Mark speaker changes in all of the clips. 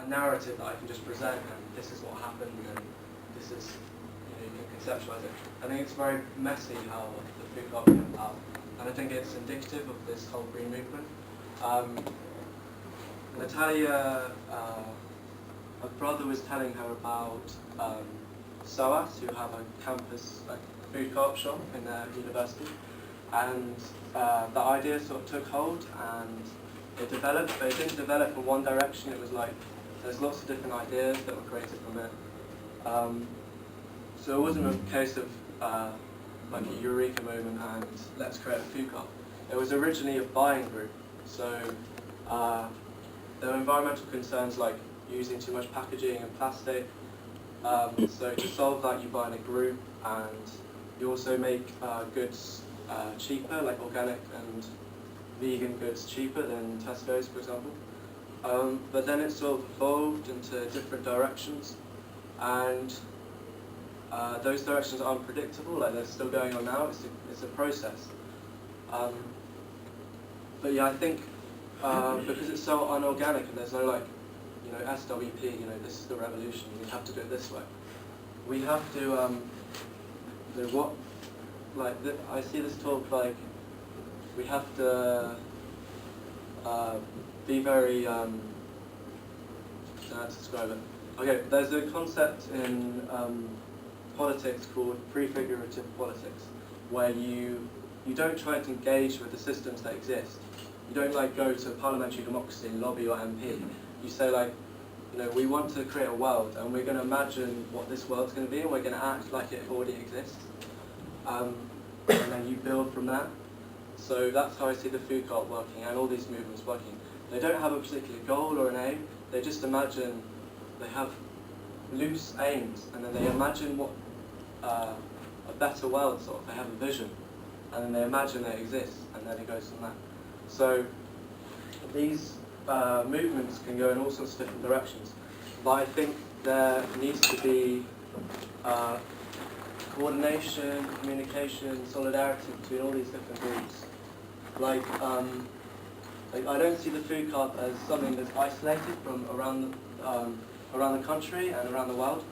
Speaker 1: a narrative that I can just present, and this is what happened, and this is, you can conceptualize it. I think it's very messy how the food co-op came about, and I think it's indicative of this whole green movement. Natalia, her brother was telling her about SOAS, who have a campus food co-op shop in their university, and the idea sort of took hold and it developed, but it didn't develop in one direction. It was like there's lots of different ideas that were created from it. So it wasn't a case of like a eureka moment and let's create a food co-op. It was originally a buying group. So there were environmental concerns like using too much packaging and plastic. So to solve that, you buy in a group, and you also make goods cheaper, like organic and vegan goods cheaper than Tesco's, for example. But then it sort of evolved into different directions, and those directions are unpredictable, like they're still going on now. It's a process. But yeah, I think because it's so unorganic and there's no SWP, this is the revolution, we have to do it this way. We have to, I see this talk like, we have to be very, how to describe it? Okay, there's a concept in politics called prefigurative politics, where you don't try to engage with the systems that exist. You don't go to parliamentary democracy and lobby your MP. You say we want to create a world, and we're going to imagine what this world's going to be, and we're going to act like it already exists. And then you build from that. So that's how I see the food co-op working, and all these movements working. They don't have a particular goal or an aim. They just imagine, they have loose aims, and then they imagine what a better world, sort of. They have a vision, and then they imagine it exists, and then it goes from that. So these movements can go in all sorts of different directions, but I think there needs to be coordination, communication, solidarity between all these different groups. I don't see the food co-op as something that's isolated from around the country and around the world.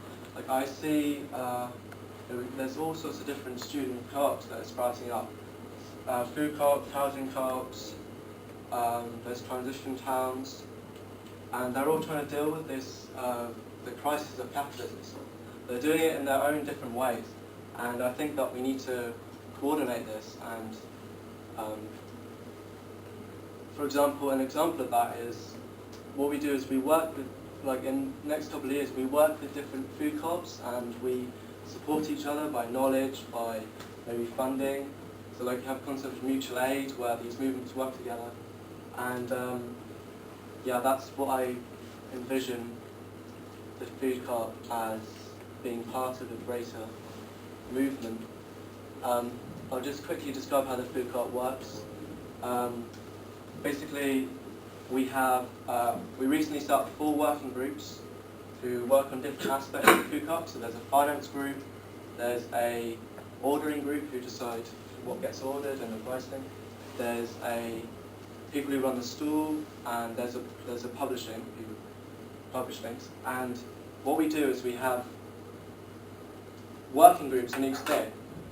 Speaker 1: I see there's all sorts of different student co-ops that are sprouting up. Food co-ops, housing co-ops, there's transition towns, and they're all trying to deal with this, the crisis of capitalism. They're doing it in their own different ways, and I think that we need to coordinate this. And for example, an example of that is what we do is we work with, in the next couple of years, we work with different food co-ops, and we support each other by knowledge, by maybe funding. So you have concepts of mutual aid where these movements work together. And yeah, that's what I envision the food co-op as being part of a greater movement. I'll just quickly describe how the food co-op works. Basically, we recently started 4 working groups who work on different aspects of the food co-op. So there's a finance group, there's a ordering group who decide what gets ordered and the pricing. There's people who run the stall, and there's a publishing who publish things. And what we do is we have working groups on each day,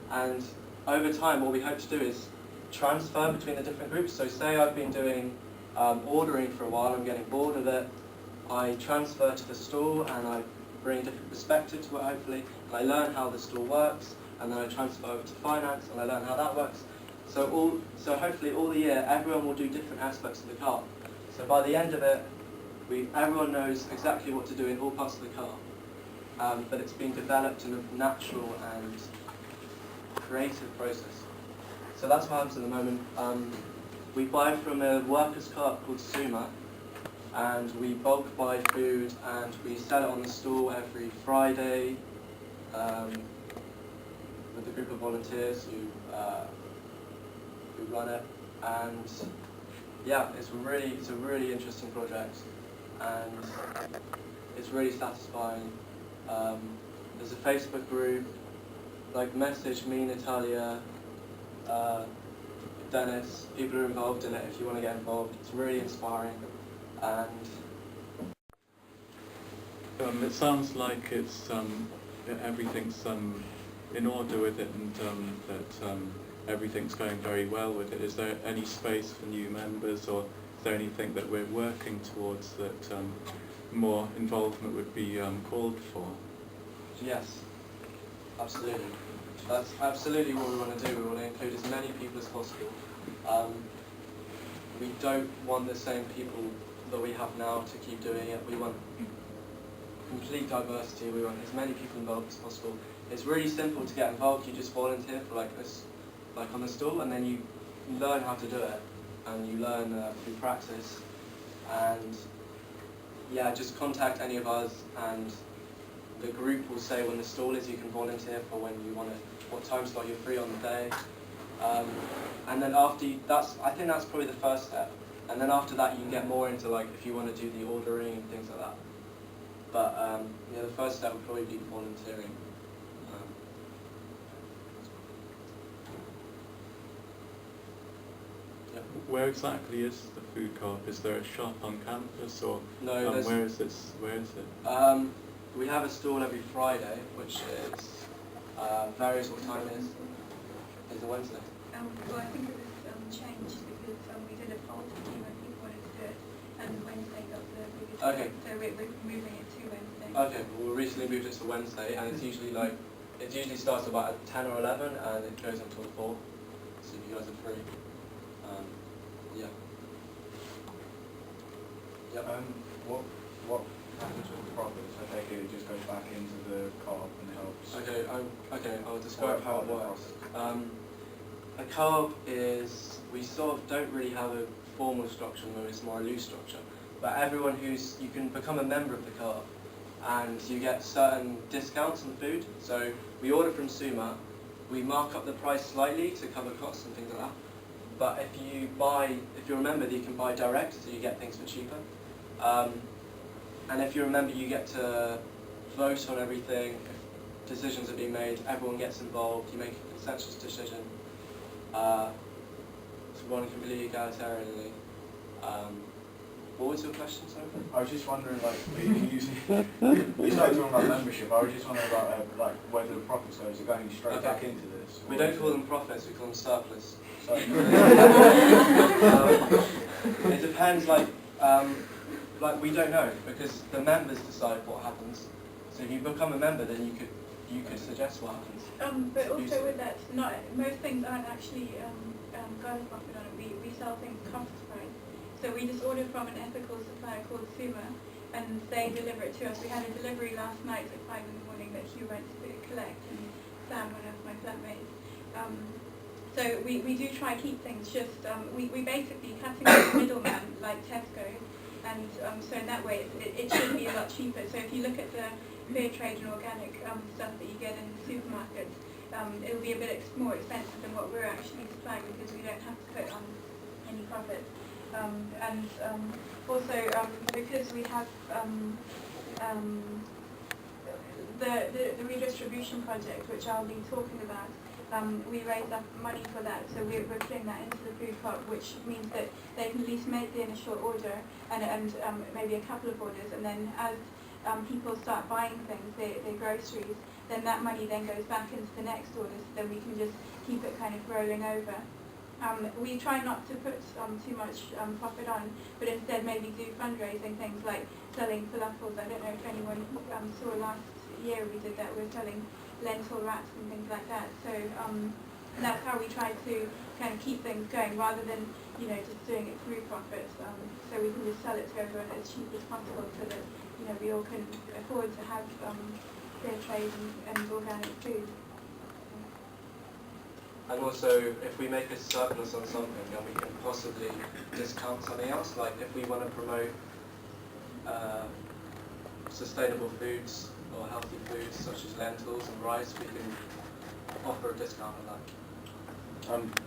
Speaker 1: and over time what we hope to do is transfer between the different groups. So say I've been doing ordering for a while, I'm getting bored of it, I transfer to the stall and I bring a different perspective to it hopefully, and I learn how the stall works, and then I transfer over to finance and I learn how that works. So hopefully all the year everyone will do different aspects of the co-op. So by the end of it, everyone knows exactly what to do in all parts of the co-op, but it's been developed in a natural and creative process. So that's what happens at the moment. We buy from a workers' co-op called Suma, and we bulk buy food and we sell it on the stall every Friday with a group of volunteers who run it. And yeah, it's a really interesting project, and it's really satisfying. There's a Facebook group, message me, Natalia, Dennis, people who are involved in it if you want to get involved. It's really inspiring, and
Speaker 2: It sounds like it's everything's in order with it, and that everything's going very well with it. Is there any space for new members, or is there anything that we're working towards that more involvement would be called for?
Speaker 1: Yes, absolutely. That's absolutely what we want to do. We want to include as many people as possible. We don't want the same people that we have now to keep doing it. We want complete diversity. We want as many people involved as possible. It's really simple to get involved. You just volunteer for like on the stall, and then you learn how to do it, and you learn through practice. And yeah, just contact any of us, and the group will say when the stall is. You can volunteer for when you want to, what time slot you're free on the day. And then after I think that's probably the first step. And then after that, you can get more into like if you want to do the ordering and things like that. But yeah, the first step would probably be volunteering. Yeah.
Speaker 2: Where exactly is the food co-op? Is there a shop on campus, or
Speaker 1: no?
Speaker 2: Where is this? Where is it?
Speaker 1: We have a stall every Friday, which is varies what time it is. It's a Wednesday.
Speaker 3: Well, I think it was changed because we did a poll to see when people wanted to do it, and Wednesday got the biggest.
Speaker 1: Okay.
Speaker 3: So we're moving it to Wednesday.
Speaker 1: Okay, well, we recently moved it to Wednesday, and it's usually like, it usually starts about 10 or 11, and it goes until 4. So if you guys are free, yeah. Yep.
Speaker 4: What happens with the profits? I take it just goes back into the co-op and helps.
Speaker 1: Okay, I'll describe how it works. A co-op is, we sort of don't really have a formal structure, it's more a loose structure. But everyone you can become a member of the co-op, and you get certain discounts on food. So we order from Suma, we mark up the price slightly to cover costs and things like that. But if you're a member, you can buy direct, so you get things for cheaper. And if you're a member, you get to vote on everything. If decisions are being made, everyone gets involved, you make a consensus decision. It's run completely egalitarianly. What was your question, sorry?
Speaker 4: I was just wondering, like, you started talking about membership. I was just wondering about like whether the profits are going straight back into this.
Speaker 1: We don't call them profits, we call them surplus. It depends, like we don't know, because the members decide what happens. So if you become a member, then you could suggest what happens.
Speaker 3: But also with that, most things aren't actually got a profit on it. We sell things cost price. So we just order from an ethical supplier called Suma, and they deliver it to us. We had a delivery last night at 5 in the morning that Hugh went to collect, and Sam, one of my flatmates. So we do try to keep things just, we basically cutting out the middleman like Tesco, and so in that way it should be a lot cheaper. So if you look at the fair trade and organic stuff that you get in the supermarkets, it'll be a bit more expensive than what we're actually supplying, because we don't have to put on any profit. And also because we have the redistribution project, which I'll be talking about, we raised up money for that, so we're putting that into the food co-op, which means that they can at least make the initial order and maybe a couple of orders, and then as people start buying things, their groceries, then that money then goes back into the next order, so then we can just keep it kind of rolling over. We try not to put too much profit on, but instead maybe do fundraising things like selling falafels. I don't know if anyone saw last year we did that. We're selling lentil wraps and things like that. So that's how we try to kind of keep things going, rather than just doing it through profits. So we can just sell it to everyone as cheap as possible, so that we all can afford to have fair trade and organic food.
Speaker 1: And also, if we make a surplus on something, then we can possibly discount something else. Like if we want to promote sustainable foods or healthy foods such as lentils and rice, we can offer a discount on that.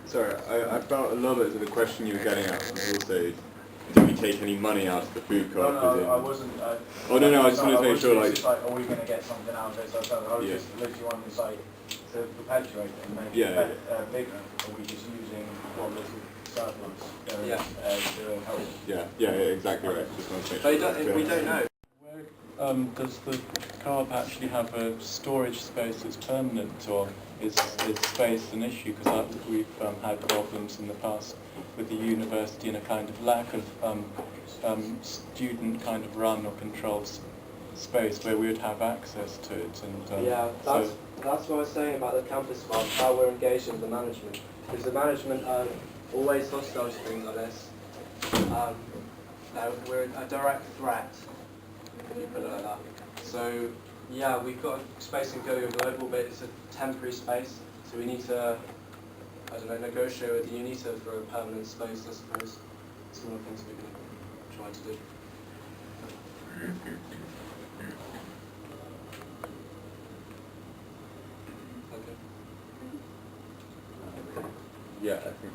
Speaker 5: Sorry, I felt a little bit of the question you were getting at was also, did we take any money out of the food co-op?
Speaker 4: No, I wasn't.
Speaker 5: No, I just wanted to make sure, like...
Speaker 4: Just like, are we going to get something out of it? So I was just literally wanting to say, to perpetuate it and make it bigger, or are we just using what little surplus to help?
Speaker 5: Yeah, exactly right. Just want to make
Speaker 1: sure we don't know.
Speaker 2: Does the co-op actually have a storage space that's permanent, or is space an issue? Because we've had problems in the past with the university and a kind of lack of student kind of run or controlled space where we would have access to it. And
Speaker 1: yeah, that's what I was saying about the campus farm, how we're engaged with the management. Because the management are always hostile to things like this. We're a direct threat, can you put it like that. So, yeah, we've got a space in Go Global, but it's a temporary space, so we need to, I don't know, negotiate with the uni for a permanent space, I suppose. It's one of the things we've been trying to do.
Speaker 5: Yeah, I think